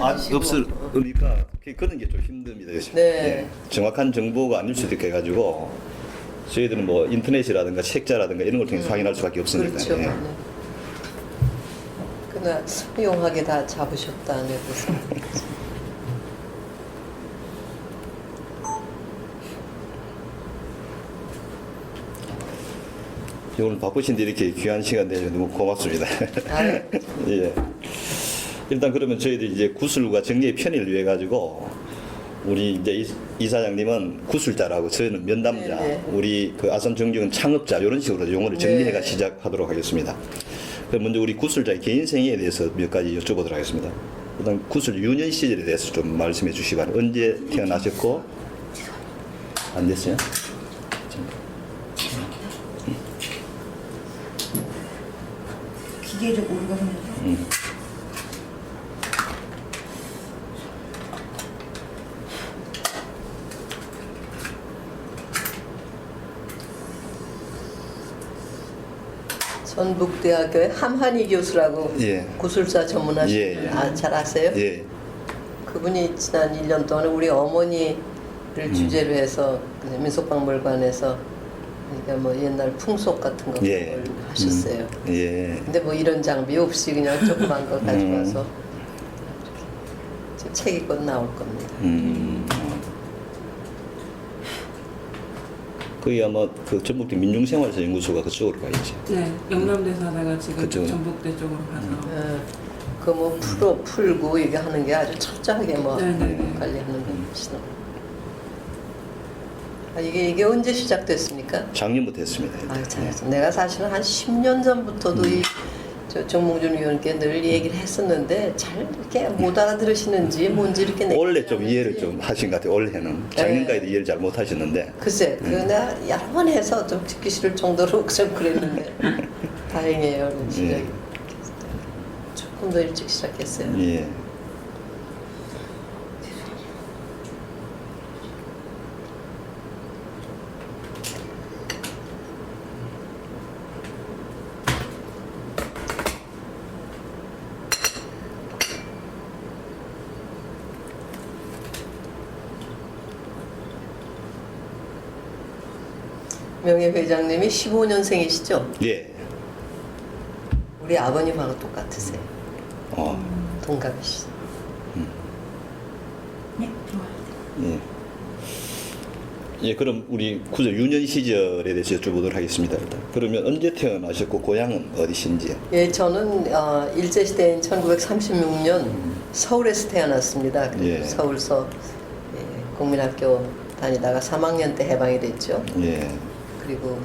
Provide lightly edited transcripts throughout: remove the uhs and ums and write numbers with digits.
찾으시고. 없으니까 그런 게 좀 힘듭니다. 요새. 네. 예. 정확한 정보가 아닐 수도 있게 해가지고 저희들은 뭐 인터넷이라든가 책자라든가 이런 걸 통해서 확인할 수밖에 없으니까. 그렇죠. 예. 네. 그러나 훌륭하게 다 잡으셨다네. 그래서. 오늘 바쁘신데 이렇게 귀한 시간 내주셔서 너무 고맙습니다. 아유, 예. 일단 그러면 저희들 이제 구술과 정리의 편의를 위해 가지고 우리 이제 이사장님은 구술자라고 저희는 면담자, 네네. 우리 그 아산 정직은 창업자 이런 식으로 용어를 정리해가 네. 시작하도록 하겠습니다. 그럼 먼저 우리 구술자의 개인 생애에 대해서 몇 가지 여쭤보도록 하겠습니다. 일단 구술 유년 시절에 대해서 좀 말씀해 주시기 바랍니다. 언제 태어나셨고 안 됐어요? 기계를 오르가 했는데 전북대학교의 함한희 교수라고 예. 구술사 전문하신 예, 분 예. 잘 아세요? 예. 그분이 지난 1년 동안 우리 어머니를 주제로 해서 그 민속박물관에서 그러니까 뭐 옛날 풍속 같은 거 예. 그걸 하셨어요. 예. 근데 뭐 이런 장비 없이 그냥 조그만 거 가져와서 책이 곧 나올 겁니다. 거기 아마 그 전북대 민중생활에서 연구소가 그쪽으로 가 있지. 네, 영남대에서 하다가 지금 그쪽은? 전북대 쪽으로 가서 그뭐 풀고 이게 하는 게 아주 철저하게 뭐 네네네. 관리하는 것이죠. 이게 언제 시작됐습니까? 작년부터 했습니다. 아, 잘했어. 내가 사실은 한 10년 전부터도 저 정몽준 의원께 늘 얘기를 했었는데 잘 이렇게 못 알아들으시는지 뭔지 이렇게 원래 좀 이해를 좀 하신 것 같아요. 올해는 작년까지도 이해를 잘 못 하셨는데 글쎄, 내가 여러 번 해서 좀 듣기 싫을 정도로 좀 그랬는데 다행이에요. 시작이 조금 더 일찍 시작했어요. 예. 명예회장님이 15년생이시죠? 예. 우리 아버님하고 똑같으세요. 어. 동갑이시죠. 네 들어와요. 예. 예, 그럼 우리 구조 유년 시절에 대해서 여쭤보도록 하겠습니다. 일단. 그러면 언제 태어나셨고 고향은 어디신지요? 예, 저는 일제시대인 1936년 서울에서 태어났습니다. 그리고 예. 서울서 국민학교 다니다가 3학년 때 해방이 됐죠. 예. 그리고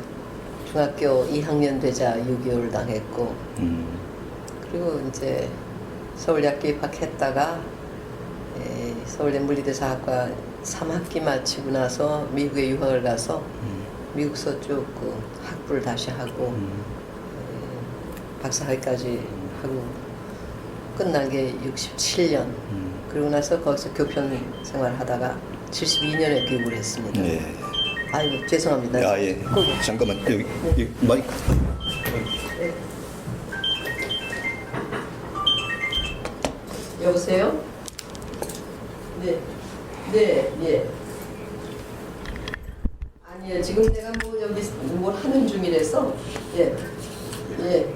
중학교 2학년 되자 6.25를 당했고 그리고 이제 서울대학교 입학했다가 서울대 물리대사학과 3학기 마치고 나서 미국에 유학을 가서 미국서 쭉 그 학부를 다시 하고 박사학위까지 하고 끝난 게 67년. 그러고 나서 거기서 교편 생활하다가 72년에 귀국을 했습니다. 예. 아이고 죄송합니다. 아, 예. 잠깐만. 여기 마이크. 여보세요? 네, 네, 예. 아니요, 지금 내가 뭐 여기 뭘 하는 중이라서, 예, 예.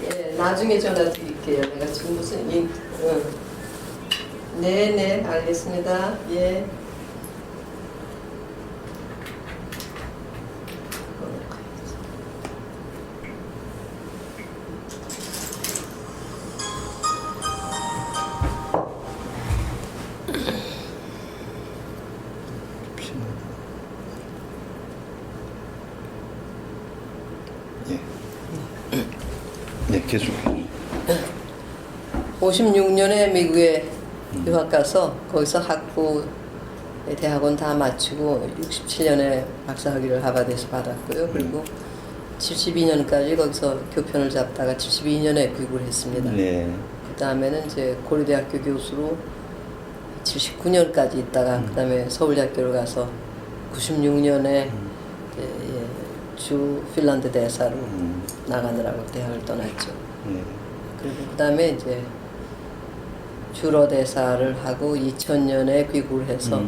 예, 나중에 전화 드릴게요. 내가 지금 무슨 네, 네, 알겠습니다. 예. 예. 네, 계속. 56년에 미국에 유학 가서 거기서 학부 대학원 다 마치고 67년에 박사학위를 하버드에서 받았고요. 그리고 72년까지 거기서 교편을 잡다가 72년에 귀국을 했습니다. 네. 그 다음에는 이제 고려대학교 교수로 79년까지 있다가 그 다음에 서울대학교를 가서 96년에 주 핀란드 대사로 나가느라고 대학을 떠났죠. 네. 그리고 그다음에 이제 주로대사를 하고 2000년에 귀국을 해서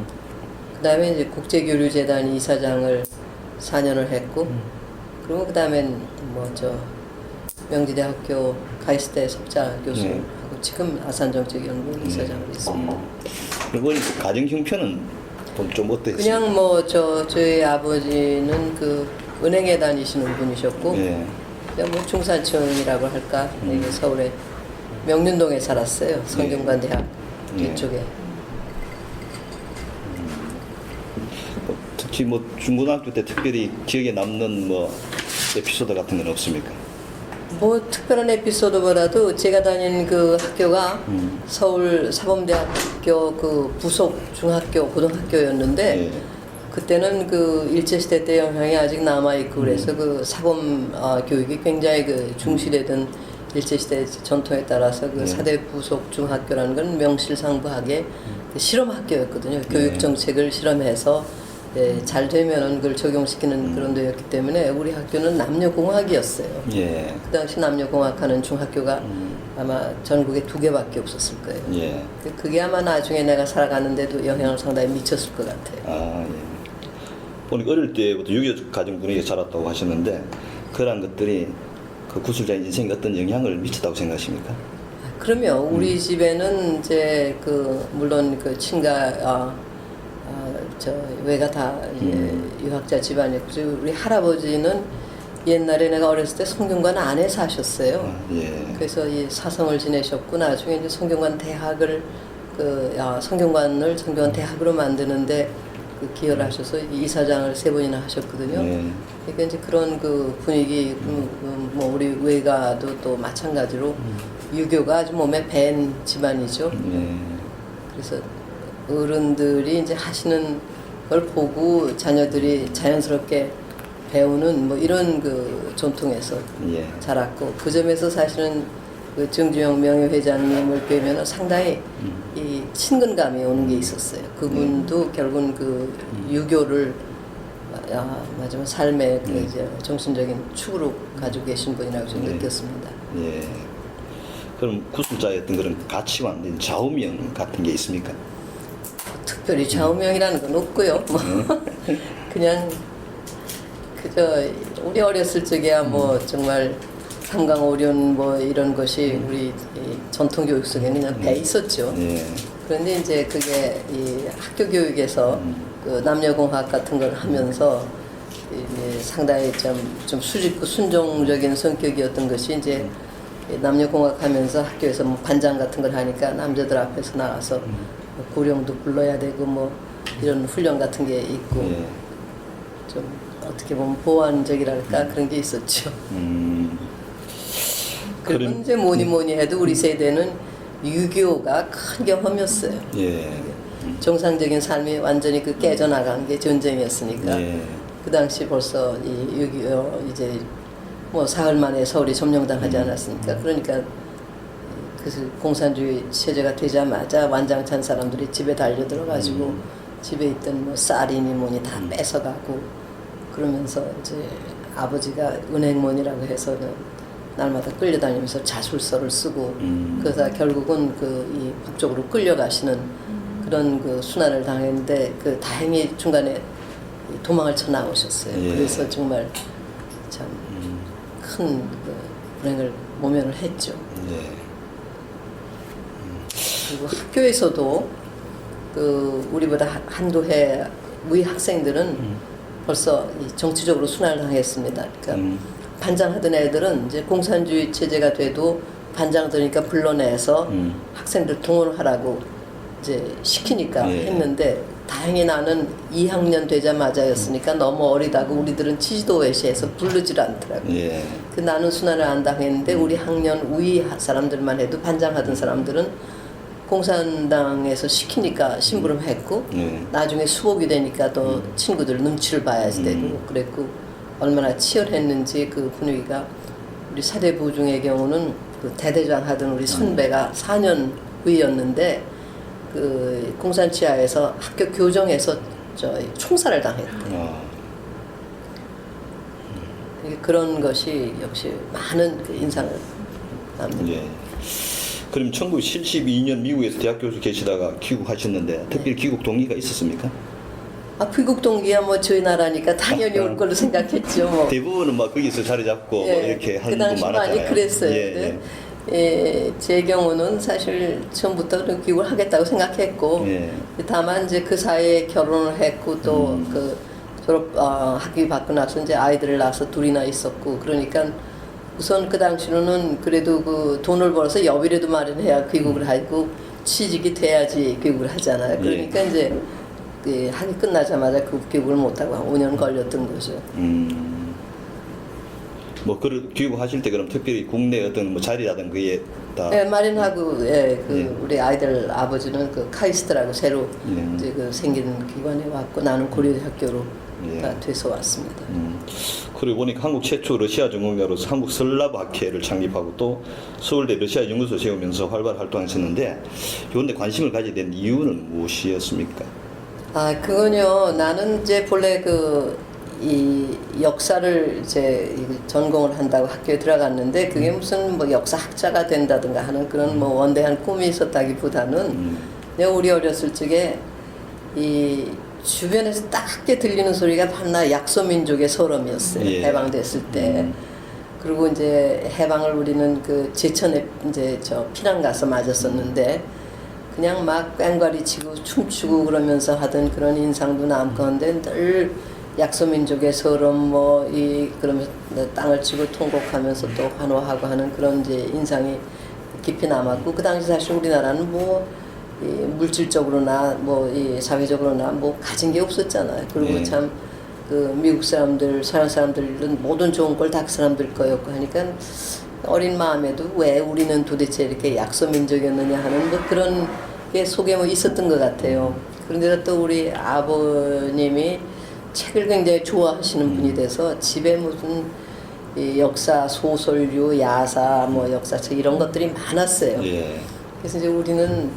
그다음에 이제 국제교류재단 이사장을 4년을 했고 그리고 그다음엔 뭐 저 명지대학교 가이스대 석자 교수를 네. 하고 지금 아산정책연구원 이사장을 있습니다. 그리고 가정 형편은 좀 어땠어요? 그냥 뭐 저희 아버지는 그 은행에 다니시는 분이셨고 예. 그냥 뭐 중산층이라고 할까 이게 서울에 명륜동에 살았어요. 성균관 대학 예. 이쪽에. 특히 뭐 중고등학교 때 특별히 기억에 남는 뭐 에피소드 같은 건 없습니까? 뭐 특별한 에피소드보다도 제가 다닌 그 학교가 서울 사범대학교 그 부속 중학교 고등학교였는데 예. 그때는 그 일제시대 때 영향이 아직 남아있고 그래서 그 사범 교육이 굉장히 그 중시되던 일제시대 전통에 따라서 그 네. 사대 부속 중학교라는 건 명실상부하게 그 실험학교였거든요. 교육정책을 실험해서 잘 되면은 그걸 적용시키는 그런 데였기 때문에 우리 학교는 남녀공학이었어요. 예. 그 당시 남녀공학하는 중학교가 아마 전국에 2개밖에 없었을 거예요. 예. 그게 아마 나중에 내가 살아가는데도 영향을 상당히 미쳤을 것 같아요. 아, 예. 보니까 어릴 때부터 유교 가정 분위기에 자랐다고 하셨는데 그런 것들이 그 구술자의 인생에 어떤 영향을 미쳤다고 생각하십니까? 그러면 우리 집에는 이제 그 물론 그 친가 저 외가 다 이제 유학자 집안이었고 우리 할아버지는 옛날에 내가 어렸을 때 성균관 안에 사셨어요. 아, 예. 그래서 이 사성을 지내셨고 나중에 이제 성균관 대학을 성균관 대학으로 만드는데 그 기여를 하셔서 이사장을 3번이나 하셨거든요. 예. 그러니까 이제 그런 그 분위기 뭐 우리 외가도 또 마찬가지로 유교가 아주 몸에 밴 집안이죠. 예. 그래서 어른들이 이제 하시는 걸 보고 자녀들이 자연스럽게 배우는 뭐 이런 그 전통에서 예. 자랐고 그 점에서 사실은 그 정주영 명예회장님을 뵈면 상당히 이 친근감이 오는 게 있었어요. 그분도 결국은 그 유교를 마지막 삶의 그 이제 정신적인 축으로 가지고 계신 분이라고 저는 네. 느꼈습니다. 예. 그럼 구술자의 어떤 그런 가치관, 좌우명 같은 게 있습니까? 특별히 좌우명이라는 건 없고요. 뭐 그냥 그저 우리 어렸을 적에야 뭐 정말 삼강오륜 뭐 이런 것이 우리 이 전통 교육 속에 그냥 배 있었죠. 예. 그런데 이제 그게 이 학교 교육에서 그 남녀공학 같은 걸 하면서 이제 상당히 좀 수직고 순종적인 성격이었던 것이 이제 남녀공학 하면서 학교에서 뭐 반장 같은 걸 하니까 남자들 앞에서 나가서 뭐 고령도 불러야 되고 뭐 이런 훈련 같은 게 있고 예. 좀 어떻게 보면 보완적이랄까 그런 게 있었죠. 그리고 그럼- 이제 뭐니 해도 우리 세대는 유교가 큰 경험이었어요. 예. 정상적인 삶이 완전히 그 깨져나간 게 전쟁이었으니까 예. 그 당시 벌써 이 6.25 이제 뭐 사흘 만에 서울이 점령당하지 않았습니까? 그러니까 그 공산주의 체제가 되자마자 완장찬 사람들이 집에 달려들어가지고 집에 있던 뭐 쌀이니 뭐니 다 뺏어가고 그러면서 이제 아버지가 은행몬이라고 해서는 날마다 끌려다니면서 자술서를 쓰고 그러다 결국은 그 이 북쪽으로 끌려가시는 그런 그 순환을 당했는데 그 다행히 중간에 도망을 쳐 나오셨어요. 예. 그래서 정말 참 큰 그 불행을 모면을 했죠. 예. 그리고 학교에서도 그 우리보다 한두 해 위 학생들은 벌써 이 정치적으로 순환을 당했습니다. 그러니까 반장하던 애들은 이제 공산주의 체제가 돼도 반장들이니까 불러내서 학생들 동원하라고 이제 시키니까 예. 했는데 다행히 나는 2학년 되자마자였으니까 너무 어리다고 우리들은 지도회시에서 부르질 않더라고요. 예. 그 나는 순환을 안 당했는데 우리 학년 위 사람들만 해도 반장하던 사람들은 공산당에서 시키니까 심부름했고 예. 나중에 수복이 되니까 또 친구들 눈치를 봐야지 되고 그랬고 얼마나 치열했는지 그 분위기가 우리 사대 부중의 경우는 그 대대장 하던 우리 선배가 4년 위였는데 그 공산치하에서 학교 교정에서 총살을 당했대요. 그런 것이 역시 많은 그 인상을 합니다. 예. 그럼 1972년 미국에서 대학 교수 계시다가 귀국하셨는데 특별히 귀국 동기가 있었습니까? 귀국 동기야 뭐 저희 나라니까 당연히 올 걸로 생각했죠. 뭐. 대부분은 막 거기서 자리 잡고 예, 이렇게 그 하는 분 당시 많았잖아요. 많이 그랬어요. 예, 근데 제 경우는 사실 처음부터 귀국을 하겠다고 생각했고 예. 다만 이제 그 사이에 결혼을 했고 또 그 졸업 학위 받고 나서 이제 아이들을 낳아서 둘이나 있었고 그러니까 우선 그 당시로는 그래도 그 돈을 벌어서 여비라도 마련해야 귀국을 하고 취직이 돼야지 귀국을 하잖아요. 그러니까 이제 그 학위 끝나자마자 그 귀국을 못하고 한 5년 걸렸던 거죠. 뭐 귀국하실 때 그럼 특별히 국내 어떤 뭐 자리라든 그게 다 네, 마련하고 그 예. 우리 아이들 아버지는 그 카이스트라고 새로 예. 이제 그 생긴 기관에 왔고 나는 고려대학교로 예. 다 돼서 왔습니다. 그리고 보니까 한국 최초 러시아 전공자로서 한국 슬라브 학회를 창립하고 또 서울대 러시아 연구소 세우면서 활발히 활동하셨는데 이런데 관심을 가지게 된 이유는 무엇이었습니까? 그건요. 나는 이제 본래 이 역사를 이제 전공을 한다고 학교에 들어갔는데 그게 무슨 뭐 역사학자가 된다든가 하는 그런 뭐 원대한 꿈이 있었다기보다는 내가 우리 어렸을 적에 이 주변에서 딱게 들리는 소리가 반나 약소민족의 소름이었어요. 예. 해방됐을 때. 그리고 이제 해방을 우리는 그 제천에 이제 피난 가서 맞았었는데 그냥 막 꽹과리 치고 춤추고 그러면서 하던 그런 인상도 남건데 늘 약소민족의 서름 그러면서 땅을 치고 통곡하면서 또 환호하고 하는 그런 이제 인상이 깊이 남았고 그 당시 사실 우리나라는 이 물질적으로나 이 사회적으로나 가진 게 없었잖아요. 그리고 네. 참 그 미국 사람들, 서양 사람들은 모든 좋은 걸 다 그 사람들 거였고 하니까 어린 마음에도 왜 우리는 도대체 이렇게 약소민족이었느냐 하는 그런 게 속에 있었던 것 같아요. 그런데 또 우리 아버님이 책을 굉장히 좋아하시는 분이 돼서 집에 무슨 이 역사 소설류, 야사, 역사책 이런 것들이 많았어요. 예. 그래서 이제 우리는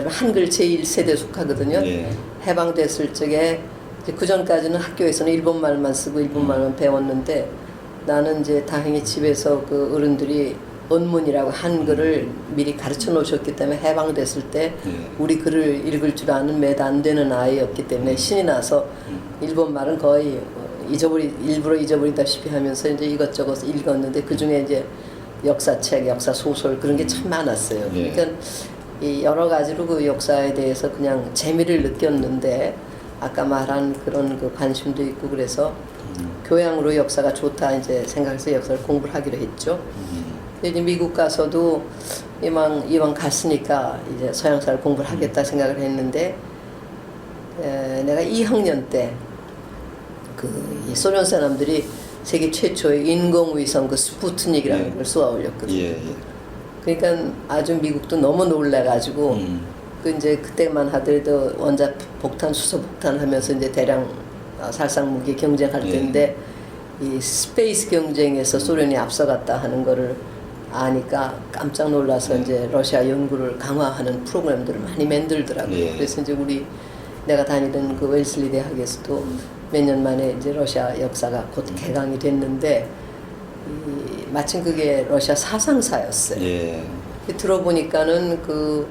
한글 제1세대 속하거든요. 예. 해방됐을 적에 그 전까지는 학교에서는 일본말만 쓰고 일본말만 배웠는데 나는 이제 다행히 집에서 그 어른들이 언문이라고 한글을 미리 가르쳐 놓으셨기 때문에 해방됐을 때 우리 글을 읽을 줄 아는 몇 안 되는 아이였기 때문에 신이 나서 일본말은 거의 일부러 잊어버리다시피 하면서 이제 이것저것 읽었는데 그 중에 이제 역사책, 역사 소설 그런 게 참 많았어요. 예. 그러니까 이 여러 가지로 그 역사에 대해서 그냥 재미를 느꼈는데 아까 말한 그런 그 관심도 있고 그래서 교양으로 역사가 좋다 이제 생각해서 역사를 공부를 하기로 했죠. 이제 미국 가서도 이왕 갔으니까 이제 서양사를 공부를 하겠다 생각을 했는데 내가 2학년 때 이 소련 사람들이 세계 최초의 인공위성 그 스푸트닉이라는 예. 걸 쏘아 올렸거든요. 예. 그러니까 아주 미국도 너무 놀래가지고 이제 그때만 하더라도 원자 폭탄, 수소 폭탄 하면서 이제 대량 살상 무기 경쟁할 예. 때인데 이 스페이스 경쟁에서 소련이 앞서갔다 하는 거를 아니까 깜짝 놀라서 이제 러시아 연구를 강화하는 프로그램들을 많이 만들더라고요. 예. 그래서 이제 내가 다니던 그 웨슬리 대학에서도 몇 년 만에 이제 러시아 역사가 곧 개강이 됐는데 마침 그게 러시아 사상사였어요. 예. 들어보니까는 그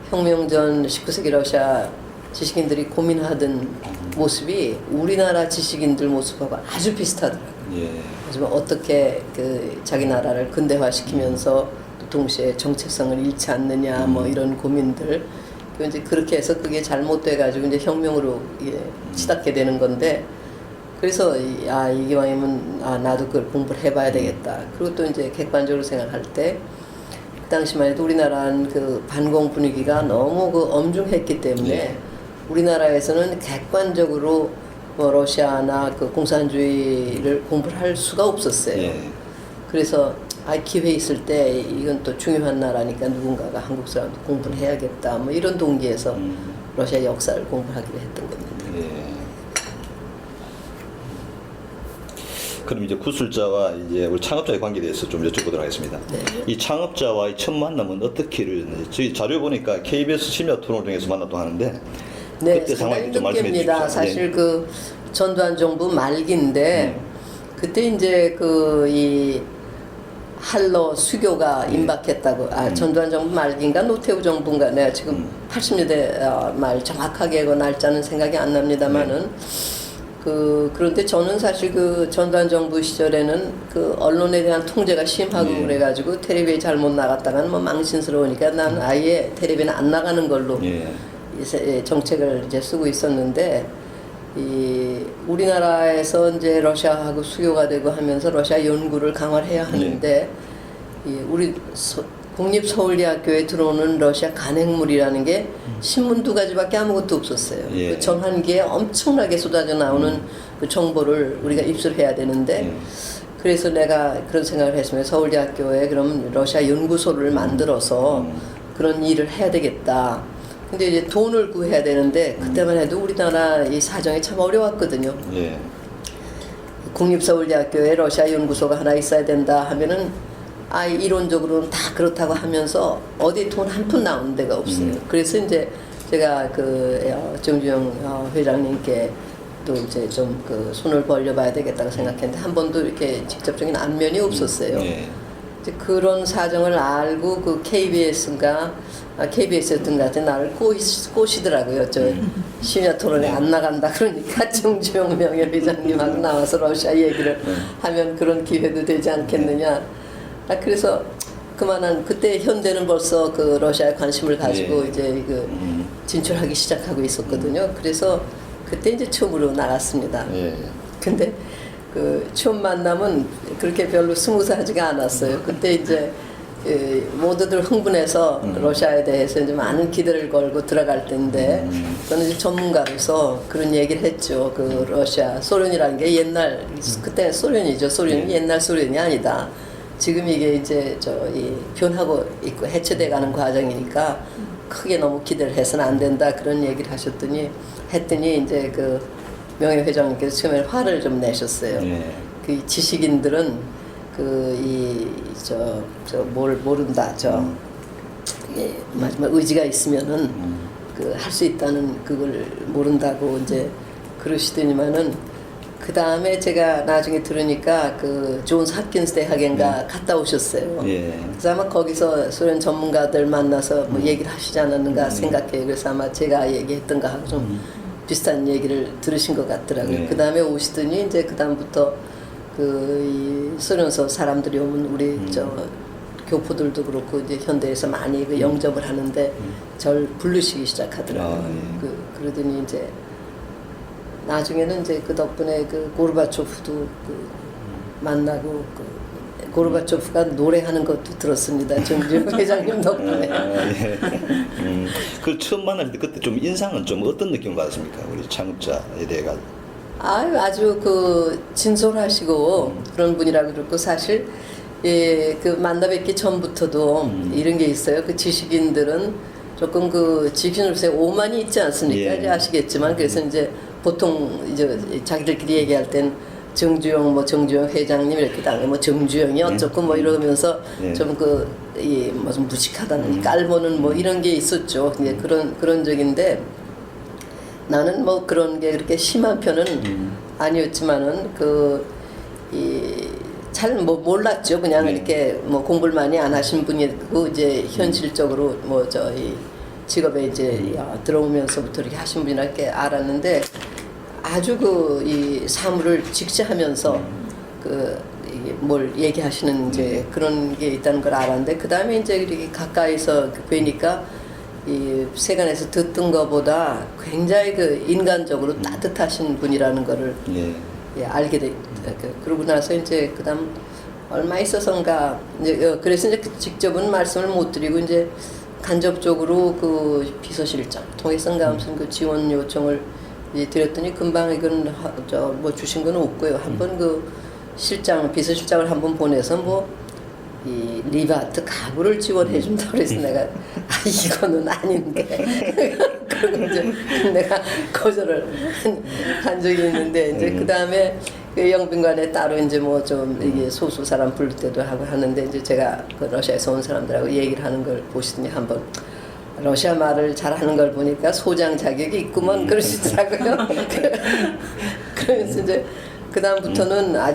혁명 전 19세기 러시아 지식인들이 고민하던 모습이 우리나라 지식인들 모습하고 아주 비슷하더라고요. 예. 하지만 어떻게 그 자기 나라를 근대화시키면서 또 동시에 정체성을 잃지 않느냐 이런 고민들. 이제 그렇게 해서 그게 잘못돼 가지고 이제 혁명으로 치닫게 되는 건데 그래서 이기왕이면 나도 그걸 공부를 해봐야 되겠다. 그리고 또 이제 객관적으로 생각할 때 그 당시만 해도 우리나라는 그 반공 분위기가 너무 그 엄중했기 때문에 예. 우리나라에서는 객관적으로 러시아나 그 공산주의를 공부를 할 수가 없었어요. 예. 그래서 기회 있을 때 이건 또 중요한 나라니까 누군가가 한국 사람도 공부를 해야겠다 이런 동기에서 러시아 역사를 공부하기로 했던 겁니다. 예. 그럼 이제 구술자와 이제 우리 창업자의 관계에 대해서 좀 여쭤보도록 하겠습니다. 네. 이 창업자와의 첫 만남은 어떻게 이루어졌는지 저희 자료 보니까 KBS 심야 토론 중에서 만났다고 하는데 네, 그때 상당히 상황 좀 말씀해 늦게입니다. 주십시오. 사실 예. 그 전두환 정부 말기인데 그때 이제 이 한러 수교가 임박했다고. 전두환 정부 말기인가 노태우 정부인가 내가 지금 80년대 말 정확하게 그 날짜는 생각이 안 납니다만은 그런데 저는 사실 그 전두환 정부 시절에는 그 언론에 대한 통제가 심하고 그래가지고 텔레비에 잘못 나갔다가는 뭐 망신스러우니까 난 아예 텔레비는 안 나가는 걸로 정책을 이제 쓰고 있었는데 우리나라에서 이제 러시아하고 수교가 되고 하면서 러시아 연구를 강화를 해야 하는데 우리 국립서울대학교에 들어오는 러시아 간행물이라는 게 신문 2가지밖에 아무것도 없었어요. 그 전환기에 엄청나게 쏟아져 나오는 그 정보를 우리가 입수해야 되는데 그래서 내가 그런 생각을 했으면 서울대학교에 그럼 러시아 연구소를 만들어서 그런 일을 해야 되겠다. 근데 이제 돈을 구해야 되는데 그때만 해도 우리나라 이 사정이 참 어려웠거든요. 국립서울대학교에 러시아 연구소가 하나 있어야 된다 하면은 이론적으로는 다 그렇다고 하면서 어디 돈 한 푼 나오는 데가 없어요. 그래서 이제 제가 정주영 회장님께 또 이제 좀 그 손을 벌려봐야 되겠다고 생각했는데 한 번도 이렇게 직접적인 안면이 없었어요. 이제 그런 사정을 알고 그 KBS였던 것 같아 나를 꼬시더라고요. 저 심야 토론에 안 나간다 그러니까 정주영 명예회장님하고 나와서 러시아 얘기를 하면 그런 기회도 되지 않겠느냐. 그래서 그만한 그때 현대는 벌써 그 러시아에 관심을 가지고 이제 진출하기 시작하고 있었거든요. 그래서 그때 이제 처음으로 나갔습니다. 근데 그 처음 만남은 그렇게 별로 스무스하지가 않았어요. 그때 이제 모두들 흥분해서 러시아에 대해서 이제 많은 기대를 걸고 들어갈 때인데 저는 이제 전문가로서 그런 얘기를 했죠. 그 러시아 소련이라는 게 옛날 그때 소련이죠. 소련이 옛날 소련이 아니다. 지금 이게 이제 변하고 있고 해체돼가는 과정이니까 크게 너무 기대를 해서는 안 된다 그런 얘기를 했더니 이제 그 명예 회장님께서 처음에 화를 좀 내셨어요. 그 지식인들은 뭘 모른다. 마지막 의지가 있으면은 할 수 있다는 그걸 모른다고 이제 그러시더니만은 그 다음에 제가 나중에 들으니까 그 존스 홉킨스 대학인가 갔다 오셨어요. 그래서 아마 거기서 소련 전문가들 만나서 뭐 얘기를 하시지 않았는가 생각해요. 그래서 아마 제가 얘기했던 거하고 좀 비슷한 얘기를 들으신 것 같더라고요. 그 다음에 오시더니 이제 그 다음부터 이 소련서 사람들이 오면 우리 교포들도 그렇고 이제 현대에서 많이 그 영접을 하는데 절 부르시기 시작하더라고요. 그러더니 이제 나중에는 이제 그 덕분에 그 고르바초프도 만나고 고르바초프가 노래하는 것도 들었습니다. 정주영 회장님 덕분에. 그 처음 만날 때 그때 좀 인상은 좀 어떤 느낌 받았습니까? 우리 창업자에 대해 가지고. 아주 그 진솔하시고 그런 분이라고 그랬고 사실 그 만나 뵙기 전부터도 이런 게 있어요. 그 지식인들은 조금 그 지식인으로서 오만이 있지 않습니까? 이제 아시겠지만 그래서 이제 보통 이제 자기들끼리 얘기할 땐 정주영 회장님 이렇게 당해 뭐 정주영이 어쩌고 뭐 이러면서 좀 무슨 무식하다는 깔보는 뭐 이런 게 있었죠. 이제 그런 적인데 나는 뭐 그런 게 그렇게 심한 편은 아니었지만은 잘 몰랐죠. 그냥 이렇게 뭐 공부를 많이 안 하신 분이고 이제 현실적으로 직업에 이제 들어오면서부터 이렇게 하신 분이라 이렇게 알았는데 아주 이 사물을 직시하면서 이게 뭘 얘기하시는 이제 그런 게 있다는 걸 알았는데 그 다음에 이제 이렇게 가까이서 뵈니까 이 세간에서 듣던 것보다 굉장히 인간적으로 따뜻하신 분이라는 거를 알게 돼. 그러고 나서 이제 그다음 얼마 있어서인가 그래서 이제 직접은 말씀을 못 드리고 이제 간접적으로 그 비서실장 통해서인가 무슨 그 지원 요청을 드렸더니 금방 이건 뭐 주신 건 없고요. 한번 비서실장을 한번 보내서 이 리바트 가구를 지원해 준다고 그래서 내가 이거는 아닌데 그리고 이제 내가 거절을 한 적이 있는데 이제 그 다음에 영빈관에 따로 이제 뭐 좀 이게 소수 사람 부를 때도 하고 하는데 이제 제가 그 러시아에서 온 사람들하고 얘기를 하는 걸 보시더니 한번 러시아 말을 잘하는 걸 보니까 소장 자격이 있구먼 그러시더라고요. 그러면서 이제 그 다음부터는 아주